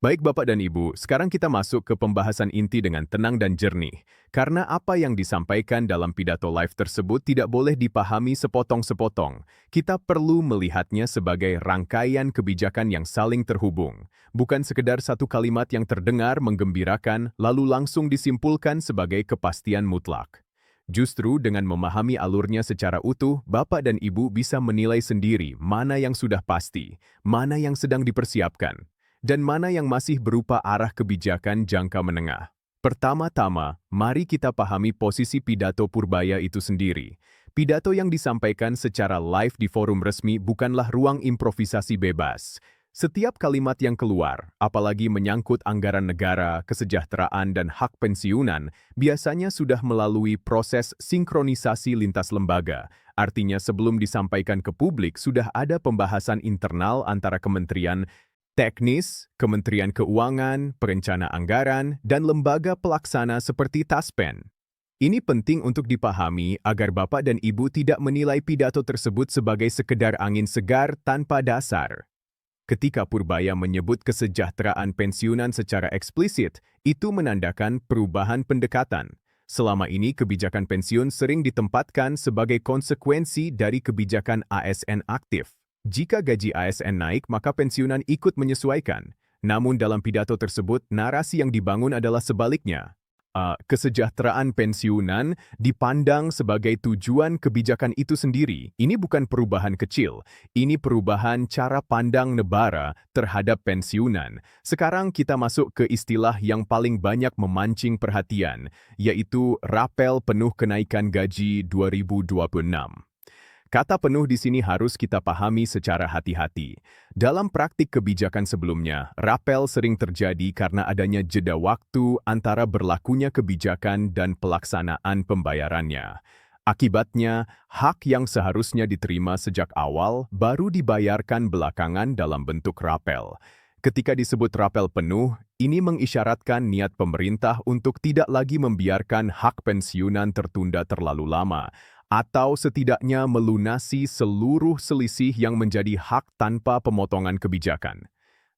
Baik Bapak dan Ibu, sekarang kita masuk ke pembahasan inti dengan tenang dan jernih. Karena apa yang disampaikan dalam pidato live tersebut tidak boleh dipahami sepotong-sepotong. Kita perlu melihatnya sebagai rangkaian kebijakan yang saling terhubung. Bukan sekedar satu kalimat yang terdengar menggembirakan lalu langsung disimpulkan sebagai kepastian mutlak. Justru dengan memahami alurnya secara utuh, Bapak dan Ibu bisa menilai sendiri mana yang sudah pasti, mana yang sedang dipersiapkan, dan mana yang masih berupa arah kebijakan jangka menengah. Pertama-tama, mari kita pahami posisi pidato Purbaya itu sendiri. Pidato yang disampaikan secara live di forum resmi bukanlah ruang improvisasi bebas. Setiap kalimat yang keluar, apalagi menyangkut anggaran negara, kesejahteraan, dan hak pensiunan, biasanya sudah melalui proses sinkronisasi lintas lembaga. Artinya sebelum disampaikan ke publik sudah ada pembahasan internal antara kementerian teknis, Kementerian Keuangan, Perencana Anggaran, dan lembaga pelaksana seperti Taspen. Ini penting untuk dipahami agar Bapak dan Ibu tidak menilai pidato tersebut sebagai sekedar angin segar tanpa dasar. Ketika Purbaya menyebut kesejahteraan pensiunan secara eksplisit, itu menandakan perubahan pendekatan. Selama ini kebijakan pensiun sering ditempatkan sebagai konsekuensi dari kebijakan ASN aktif. Jika gaji ASN naik, maka pensiunan ikut menyesuaikan. Namun dalam pidato tersebut, narasi yang dibangun adalah sebaliknya. Kesejahteraan pensiunan dipandang sebagai tujuan kebijakan itu sendiri. Ini bukan perubahan kecil, ini perubahan cara pandang negara terhadap pensiunan. Sekarang kita masuk ke istilah yang paling banyak memancing perhatian, yaitu rapel penuh kenaikan gaji 2026. Kata penuh di sini harus kita pahami secara hati-hati. Dalam praktik kebijakan sebelumnya, rapel sering terjadi karena adanya jeda waktu antara berlakunya kebijakan dan pelaksanaan pembayarannya. Akibatnya, hak yang seharusnya diterima sejak awal baru dibayarkan belakangan dalam bentuk rapel. Ketika disebut rapel penuh, ini mengisyaratkan niat pemerintah untuk tidak lagi membiarkan hak pensiunan tertunda terlalu lama, atau setidaknya melunasi seluruh selisih yang menjadi hak tanpa pemotongan kebijakan.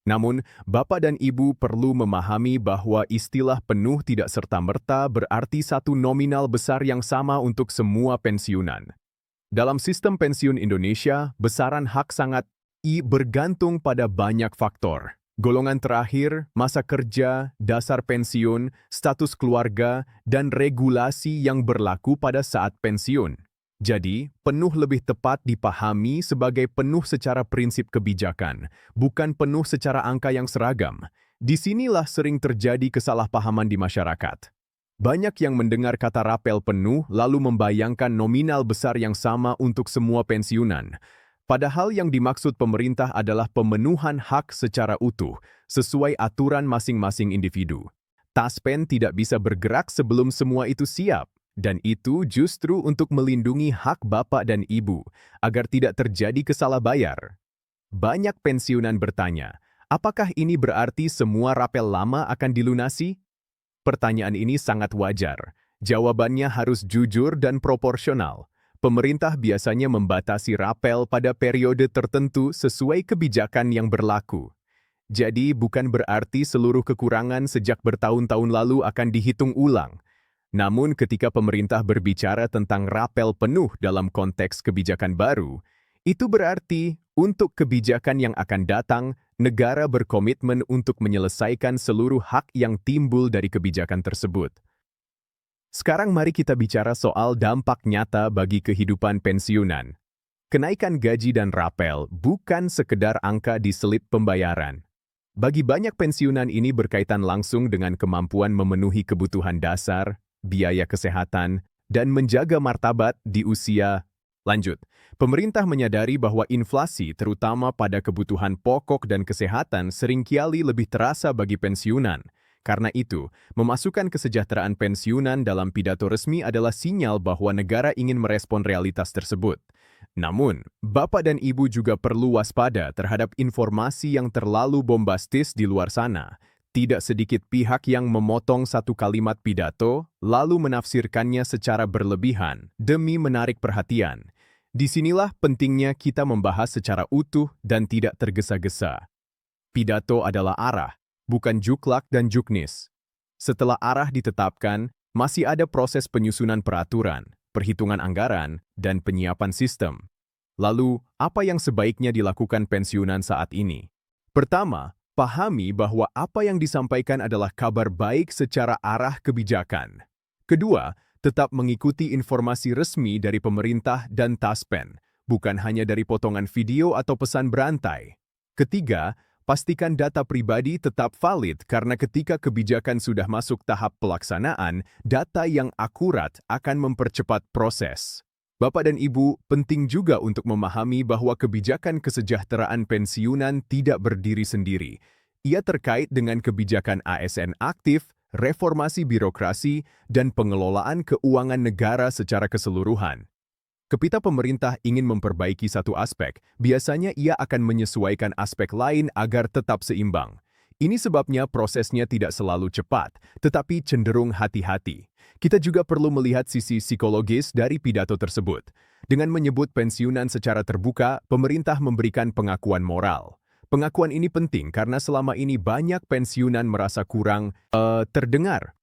Namun, Bapak dan Ibu perlu memahami bahwa istilah penuh tidak serta-merta berarti satu nominal besar yang sama untuk semua pensiunan. Dalam sistem pensiun Indonesia, besaran hak sangat bergantung pada banyak faktor. Golongan terakhir, masa kerja, dasar pensiun, status keluarga, dan regulasi yang berlaku pada saat pensiun. Jadi, penuh lebih tepat dipahami sebagai penuh secara prinsip kebijakan, bukan penuh secara angka yang seragam. Disinilah sering terjadi kesalahpahaman di masyarakat. Banyak yang mendengar kata rapel penuh lalu membayangkan nominal besar yang sama untuk semua pensiunan. Padahal yang dimaksud pemerintah adalah pemenuhan hak secara utuh, sesuai aturan masing-masing individu. Taspen tidak bisa bergerak sebelum semua itu siap, dan itu justru untuk melindungi hak Bapak dan Ibu, agar tidak terjadi kesalah bayar. Banyak pensiunan bertanya, apakah ini berarti semua rapel lama akan dilunasi? Pertanyaan ini sangat wajar. Jawabannya harus jujur dan proporsional. Pemerintah biasanya membatasi rapel pada periode tertentu sesuai kebijakan yang berlaku. Jadi bukan berarti seluruh kekurangan sejak bertahun-tahun lalu akan dihitung ulang. Namun ketika pemerintah berbicara tentang rapel penuh dalam konteks kebijakan baru, itu berarti untuk kebijakan yang akan datang, negara berkomitmen untuk menyelesaikan seluruh hak yang timbul dari kebijakan tersebut. Sekarang mari kita bicara soal dampak nyata bagi kehidupan pensiunan. Kenaikan gaji dan rapel bukan sekedar angka di selip pembayaran. Bagi banyak pensiunan ini berkaitan langsung dengan kemampuan memenuhi kebutuhan dasar, biaya kesehatan, dan menjaga martabat di usia lanjut. Pemerintah menyadari bahwa inflasi terutama pada kebutuhan pokok dan kesehatan seringkali lebih terasa bagi pensiunan. Karena itu, memasukkan kesejahteraan pensiunan dalam pidato resmi adalah sinyal bahwa negara ingin merespon realitas tersebut. Namun, Bapak dan Ibu juga perlu waspada terhadap informasi yang terlalu bombastis di luar sana. Tidak sedikit pihak yang memotong satu kalimat pidato, lalu menafsirkannya secara berlebihan demi menarik perhatian. Disinilah pentingnya kita membahas secara utuh dan tidak tergesa-gesa. Pidato adalah arah, bukan juklak dan juknis. Setelah arah ditetapkan, masih ada proses penyusunan peraturan, perhitungan anggaran, dan penyiapan sistem. Lalu, apa yang sebaiknya dilakukan pensiunan saat ini? Pertama, pahami bahwa apa yang disampaikan adalah kabar baik secara arah kebijakan. Kedua, tetap mengikuti informasi resmi dari pemerintah dan Taspen, bukan hanya dari potongan video atau pesan berantai. Ketiga, pastikan data pribadi tetap valid karena ketika kebijakan sudah masuk tahap pelaksanaan, data yang akurat akan mempercepat proses. Bapak dan Ibu, penting juga untuk memahami bahwa kebijakan kesejahteraan pensiunan tidak berdiri sendiri. Ia terkait dengan kebijakan ASN aktif, reformasi birokrasi, dan pengelolaan keuangan negara secara keseluruhan. Ketika pemerintah ingin memperbaiki satu aspek, biasanya ia akan menyesuaikan aspek lain agar tetap seimbang. Ini sebabnya prosesnya tidak selalu cepat, tetapi cenderung hati-hati. Kita juga perlu melihat sisi psikologis dari pidato tersebut. Dengan menyebut pensiunan secara terbuka, pemerintah memberikan pengakuan moral. Pengakuan ini penting karena selama ini banyak pensiunan merasa kurang terdengar.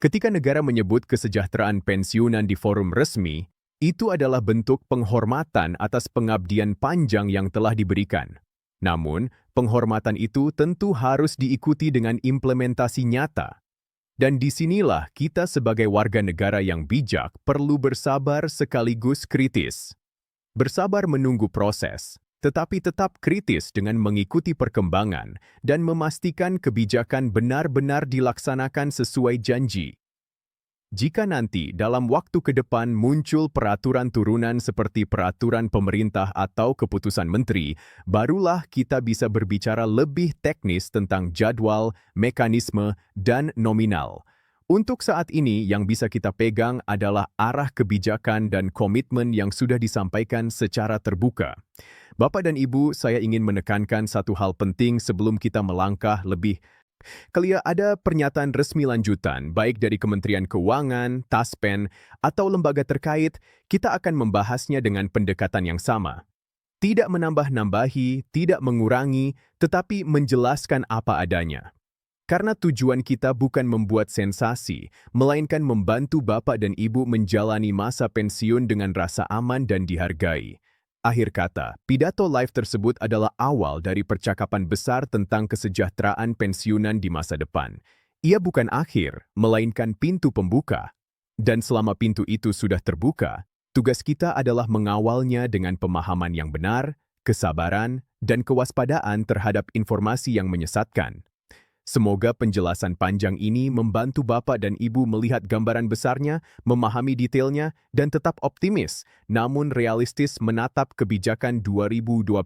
Ketika negara menyebut kesejahteraan pensiunan di forum resmi, itu adalah bentuk penghormatan atas pengabdian panjang yang telah diberikan. Namun, penghormatan itu tentu harus diikuti dengan implementasi nyata. Dan disinilah kita sebagai warga negara yang bijak perlu bersabar sekaligus kritis. Bersabar menunggu proses, tetapi tetap kritis dengan mengikuti perkembangan dan memastikan kebijakan benar-benar dilaksanakan sesuai janji. Jika nanti dalam waktu ke depan muncul peraturan turunan seperti peraturan pemerintah atau keputusan menteri, barulah kita bisa berbicara lebih teknis tentang jadwal, mekanisme, dan nominal. Untuk saat ini yang bisa kita pegang adalah arah kebijakan dan komitmen yang sudah disampaikan secara terbuka. Bapak dan Ibu, saya ingin menekankan satu hal penting sebelum kita melangkah lebih. Kalau ada pernyataan resmi lanjutan, baik dari Kementerian Keuangan, Taspen, atau lembaga terkait, kita akan membahasnya dengan pendekatan yang sama. Tidak menambah-nambahi, tidak mengurangi, tetapi menjelaskan apa adanya. Karena tujuan kita bukan membuat sensasi, melainkan membantu Bapak dan Ibu menjalani masa pensiun dengan rasa aman dan dihargai. Akhir kata, pidato live tersebut adalah awal dari percakapan besar tentang kesejahteraan pensiunan di masa depan. Ia bukan akhir, melainkan pintu pembuka. Dan selama pintu itu sudah terbuka, tugas kita adalah mengawalnya dengan pemahaman yang benar, kesabaran, dan kewaspadaan terhadap informasi yang menyesatkan. Semoga penjelasan panjang ini membantu Bapak dan Ibu melihat gambaran besarnya, memahami detailnya, dan tetap optimis, namun realistis menatap kebijakan 2026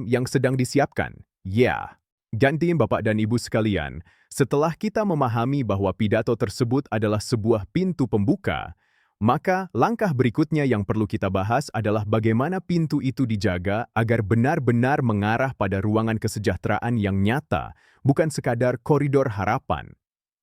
yang sedang disiapkan. Ya, gantiin Bapak dan Ibu sekalian, setelah kita memahami bahwa pidato tersebut adalah sebuah pintu pembuka, maka langkah berikutnya yang perlu kita bahas adalah bagaimana pintu itu dijaga agar benar-benar mengarah pada ruangan kesejahteraan yang nyata, bukan sekadar koridor harapan.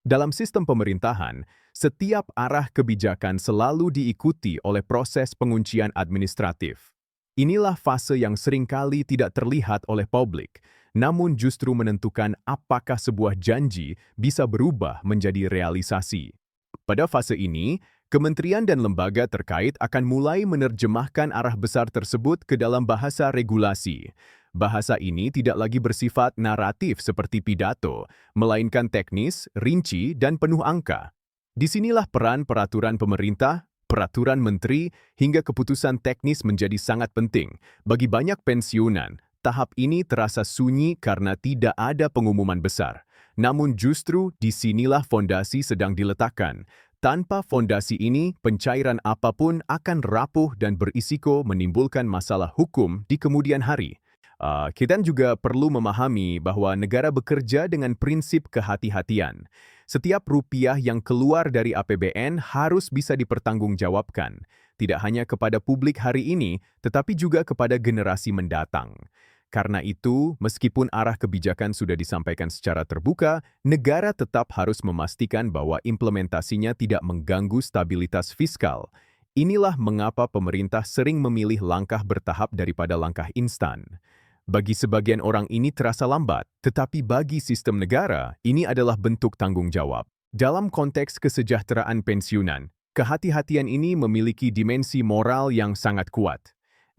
Dalam sistem pemerintahan, setiap arah kebijakan selalu diikuti oleh proses penguncian administratif. Inilah fase yang seringkali tidak terlihat oleh publik, namun justru menentukan apakah sebuah janji bisa berubah menjadi realisasi. Pada fase ini, kementerian dan lembaga terkait akan mulai menerjemahkan arah besar tersebut ke dalam bahasa regulasi. Bahasa ini tidak lagi bersifat naratif seperti pidato, melainkan teknis, rinci, dan penuh angka. Disinilah peran peraturan pemerintah, peraturan menteri, hingga keputusan teknis menjadi sangat penting. Bagi banyak pensiunan, tahap ini terasa sunyi karena tidak ada pengumuman besar. Namun justru disinilah fondasi sedang diletakkan. Tanpa fondasi ini, pencairan apapun akan rapuh dan berisiko menimbulkan masalah hukum di kemudian hari. Kita juga perlu memahami bahwa negara bekerja dengan prinsip kehati-hatian. Setiap rupiah yang keluar dari APBN harus bisa dipertanggungjawabkan, tidak hanya kepada publik hari ini, tetapi juga kepada generasi mendatang. Karena itu, meskipun arah kebijakan sudah disampaikan secara terbuka, negara tetap harus memastikan bahwa implementasinya tidak mengganggu stabilitas fiskal. Inilah mengapa pemerintah sering memilih langkah bertahap daripada langkah instan. Bagi sebagian orang ini terasa lambat, tetapi bagi sistem negara, ini adalah bentuk tanggung jawab. Dalam konteks kesejahteraan pensiunan, kehati-hatian ini memiliki dimensi moral yang sangat kuat.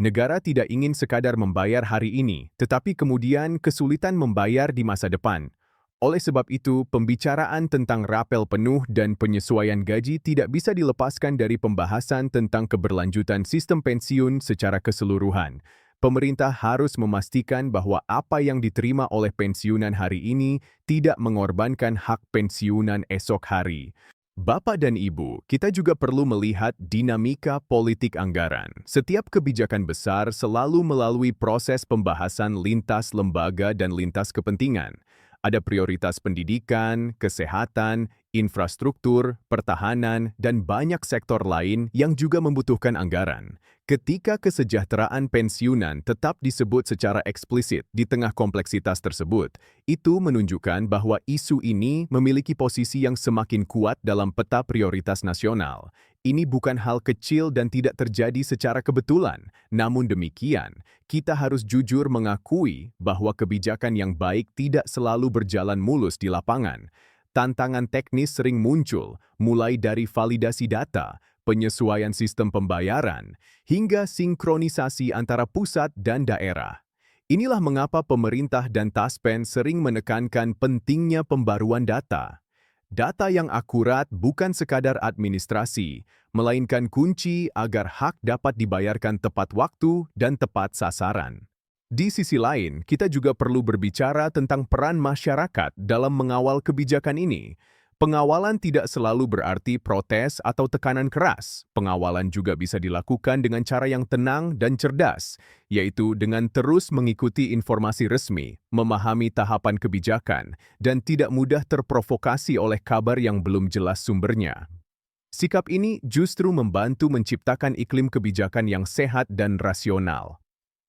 Negara tidak ingin sekadar membayar hari ini, tetapi kemudian kesulitan membayar di masa depan. Oleh sebab itu, pembicaraan tentang rapel penuh dan penyesuaian gaji tidak bisa dilepaskan dari pembahasan tentang keberlanjutan sistem pensiun secara keseluruhan. Pemerintah harus memastikan bahwa apa yang diterima oleh pensiunan hari ini tidak mengorbankan hak pensiunan esok hari. Bapak dan Ibu, kita juga perlu melihat dinamika politik anggaran. Setiap kebijakan besar selalu melalui proses pembahasan lintas lembaga dan lintas kepentingan. Ada prioritas pendidikan, kesehatan, infrastruktur, pertahanan, dan banyak sektor lain yang juga membutuhkan anggaran. Ketika kesejahteraan pensiunan tetap disebut secara eksplisit di tengah kompleksitas tersebut, itu menunjukkan bahwa isu ini memiliki posisi yang semakin kuat dalam peta prioritas nasional. Ini bukan hal kecil dan tidak terjadi secara kebetulan. Namun demikian, kita harus jujur mengakui bahwa kebijakan yang baik tidak selalu berjalan mulus di lapangan. Tantangan teknis sering muncul, mulai dari validasi data, penyesuaian sistem pembayaran, hingga sinkronisasi antara pusat dan daerah. Inilah mengapa pemerintah dan Taspen sering menekankan pentingnya pembaruan data. Data yang akurat bukan sekadar administrasi, melainkan kunci agar hak dapat dibayarkan tepat waktu dan tepat sasaran. Di sisi lain, kita juga perlu berbicara tentang peran masyarakat dalam mengawal kebijakan ini. Pengawalan tidak selalu berarti protes atau tekanan keras. Pengawalan juga bisa dilakukan dengan cara yang tenang dan cerdas, yaitu dengan terus mengikuti informasi resmi, memahami tahapan kebijakan, dan tidak mudah terprovokasi oleh kabar yang belum jelas sumbernya. Sikap ini justru membantu menciptakan iklim kebijakan yang sehat dan rasional.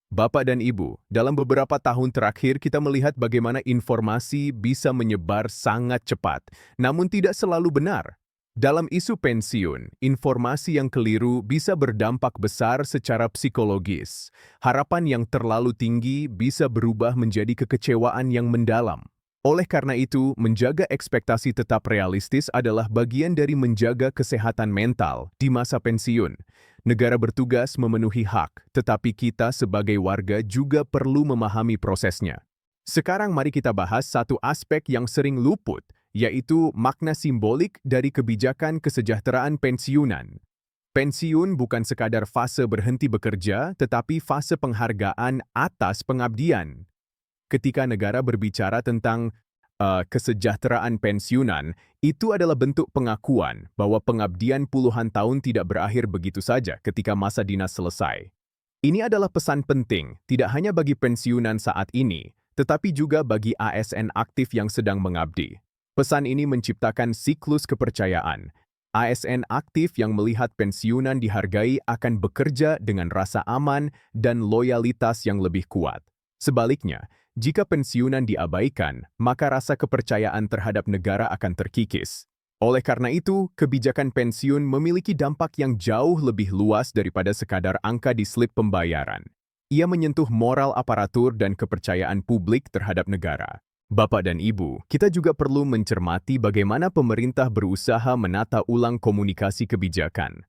Bapak dan Ibu, dalam beberapa tahun terakhir kita melihat bagaimana informasi bisa menyebar sangat cepat, namun tidak selalu benar. Dalam isu pensiun, informasi yang keliru bisa berdampak besar secara psikologis. Harapan yang terlalu tinggi bisa berubah menjadi kekecewaan yang mendalam. Oleh karena itu, menjaga ekspektasi tetap realistis adalah bagian dari menjaga kesehatan mental di masa pensiun. Negara bertugas memenuhi hak, tetapi kita sebagai warga juga perlu memahami prosesnya. Sekarang mari kita bahas satu aspek yang sering luput, yaitu makna simbolik dari kebijakan kesejahteraan pensiunan. Pensiun bukan sekadar fase berhenti bekerja, tetapi fase penghargaan atas pengabdian. Ketika negara berbicara tentang kesejahteraan pensiunan, itu adalah bentuk pengakuan bahwa pengabdian puluhan tahun tidak berakhir begitu saja ketika masa dinas selesai. Ini adalah pesan penting, tidak hanya bagi pensiunan saat ini, tetapi juga bagi ASN aktif yang sedang mengabdi. Pesan ini menciptakan siklus kepercayaan. ASN aktif yang melihat pensiunan dihargai akan bekerja dengan rasa aman dan loyalitas yang lebih kuat. Sebaliknya, jika pensiunan diabaikan, maka rasa kepercayaan terhadap negara akan terkikis. Oleh karena itu, kebijakan pensiun memiliki dampak yang jauh lebih luas daripada sekadar angka di slip pembayaran. Ia menyentuh moral aparatur dan kepercayaan publik terhadap negara. Bapak dan Ibu, kita juga perlu mencermati bagaimana pemerintah berusaha menata ulang komunikasi kebijakan.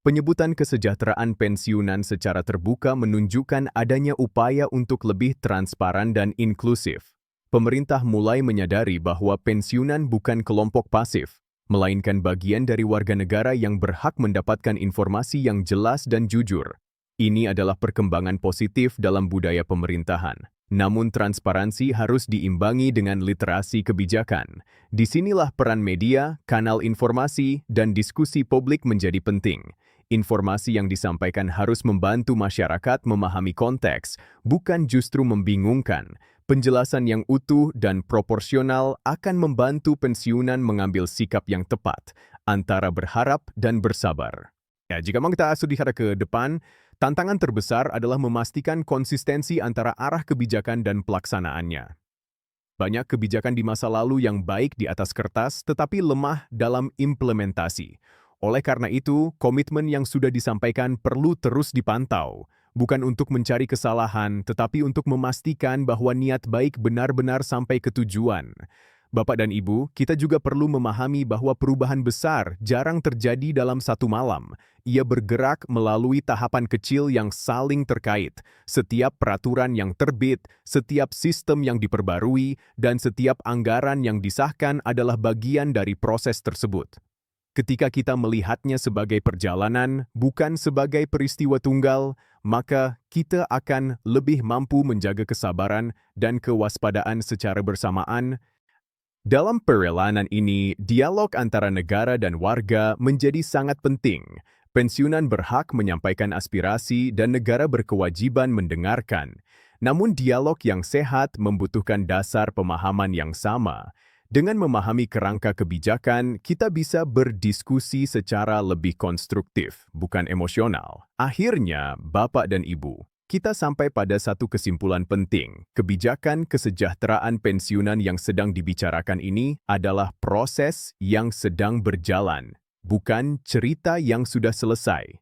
Penyebutan kesejahteraan pensiunan secara terbuka menunjukkan adanya upaya untuk lebih transparan dan inklusif. Pemerintah mulai menyadari bahwa pensiunan bukan kelompok pasif, melainkan bagian dari warga negara yang berhak mendapatkan informasi yang jelas dan jujur. Ini adalah perkembangan positif dalam budaya pemerintahan. Namun transparansi harus diimbangi dengan literasi kebijakan. Disinilah peran media, kanal informasi, dan diskusi publik menjadi penting. Informasi yang disampaikan harus membantu masyarakat memahami konteks, bukan justru membingungkan. Penjelasan yang utuh dan proporsional akan membantu pensiunan mengambil sikap yang tepat, antara berharap dan bersabar. Ya, jika memang kita sudah ke depan, tantangan terbesar adalah memastikan konsistensi antara arah kebijakan dan pelaksanaannya. Banyak kebijakan di masa lalu yang baik di atas kertas, tetapi lemah dalam implementasi. Oleh karena itu, komitmen yang sudah disampaikan perlu terus dipantau. bukan untuk mencari kesalahan, tetapi untuk memastikan bahwa niat baik benar-benar sampai ke tujuan. Bapak dan Ibu, kita juga perlu memahami bahwa perubahan besar jarang terjadi dalam satu malam. Ia bergerak melalui tahapan kecil yang saling terkait. Setiap peraturan yang terbit, setiap sistem yang diperbarui, dan setiap anggaran yang disahkan adalah bagian dari proses tersebut. Ketika kita melihatnya sebagai perjalanan, bukan sebagai peristiwa tunggal, maka kita akan lebih mampu menjaga kesabaran dan kewaspadaan secara bersamaan. Dalam perjalanan ini, dialog antara negara dan warga menjadi sangat penting. Pensiunan berhak menyampaikan aspirasi dan negara berkewajiban mendengarkan. Namun dialog yang sehat membutuhkan dasar pemahaman yang sama. Dengan memahami kerangka kebijakan, kita bisa berdiskusi secara lebih konstruktif, bukan emosional. Akhirnya, Bapak dan Ibu, kita sampai pada satu kesimpulan penting. Kebijakan kesejahteraan pensiunan yang sedang dibicarakan ini adalah proses yang sedang berjalan, bukan cerita yang sudah selesai.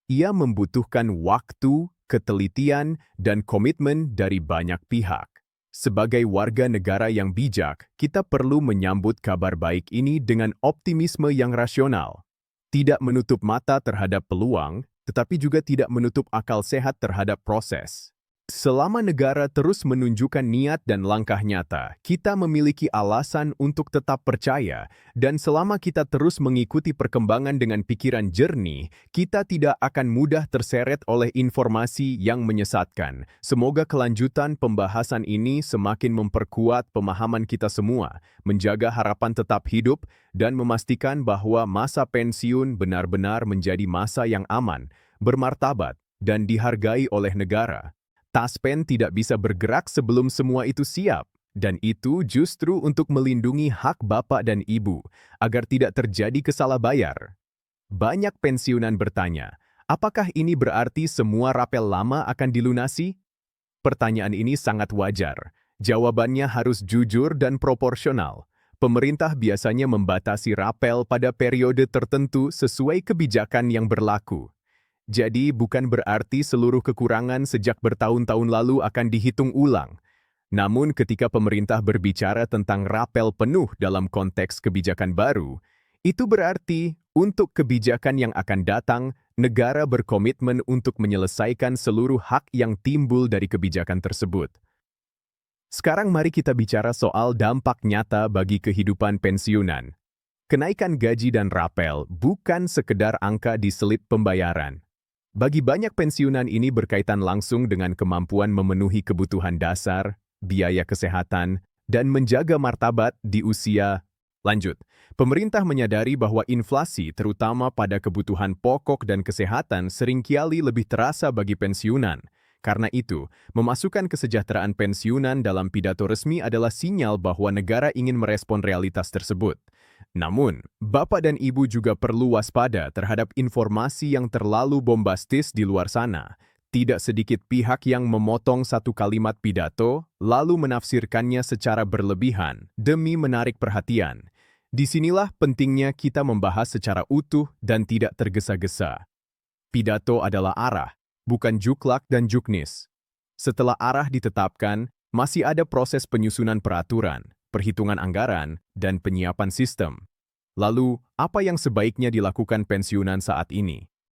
Ia membutuhkan waktu, ketelitian, dan komitmen dari banyak pihak. Sebagai warga negara yang bijak, kita perlu menyambut kabar baik ini dengan optimisme yang rasional. Tidak menutup mata terhadap peluang, tetapi juga tidak menutup akal sehat terhadap proses. Selama negara terus menunjukkan niat dan langkah nyata, kita memiliki alasan untuk tetap percaya, dan selama kita terus mengikuti perkembangan dengan pikiran jernih, kita tidak akan mudah terseret oleh informasi yang menyesatkan. Semoga kelanjutan pembahasan ini semakin memperkuat pemahaman kita semua, menjaga harapan tetap hidup, dan memastikan bahwa masa pensiun benar-benar menjadi masa yang aman, bermartabat, dan dihargai oleh negara. Taspen tidak bisa bergerak sebelum semua itu siap, dan itu justru untuk melindungi hak Bapak dan Ibu, agar tidak terjadi kesalah bayar. Banyak pensiunan bertanya, apakah ini berarti semua rapel lama akan dilunasi? Pertanyaan ini sangat wajar. Jawabannya harus jujur dan proporsional. Pemerintah biasanya membatasi rapel pada periode tertentu sesuai kebijakan yang berlaku. Jadi bukan berarti seluruh kekurangan sejak bertahun-tahun lalu akan dihitung ulang. Namun ketika pemerintah berbicara tentang rapel penuh dalam konteks kebijakan baru, itu berarti untuk kebijakan yang akan datang, negara berkomitmen untuk menyelesaikan seluruh hak yang timbul dari kebijakan tersebut. Sekarang mari kita bicara soal dampak nyata bagi kehidupan pensiunan. Kenaikan gaji dan rapel bukan sekedar angka di selip pembayaran. Bagi banyak pensiunan ini berkaitan langsung dengan kemampuan memenuhi kebutuhan dasar, biaya kesehatan, dan menjaga martabat di usia lanjut. Pemerintah menyadari bahwa inflasi terutama pada kebutuhan pokok dan kesehatan seringkali lebih terasa bagi pensiunan. Karena itu, memasukkan kesejahteraan pensiunan dalam pidato resmi adalah sinyal bahwa negara ingin merespon realitas tersebut. Namun, Bapak dan Ibu juga perlu waspada terhadap informasi yang terlalu bombastis di luar sana. Tidak sedikit pihak yang memotong satu kalimat pidato, lalu menafsirkannya secara berlebihan demi menarik perhatian. Disinilah pentingnya kita membahas secara utuh dan tidak tergesa-gesa. Pidato adalah arah, bukan juklak dan juknis. Setelah arah ditetapkan, masih ada proses penyusunan peraturan, perhitungan anggaran, dan penyiapan sistem. Lalu, apa yang sebaiknya dilakukan pensiunan saat ini?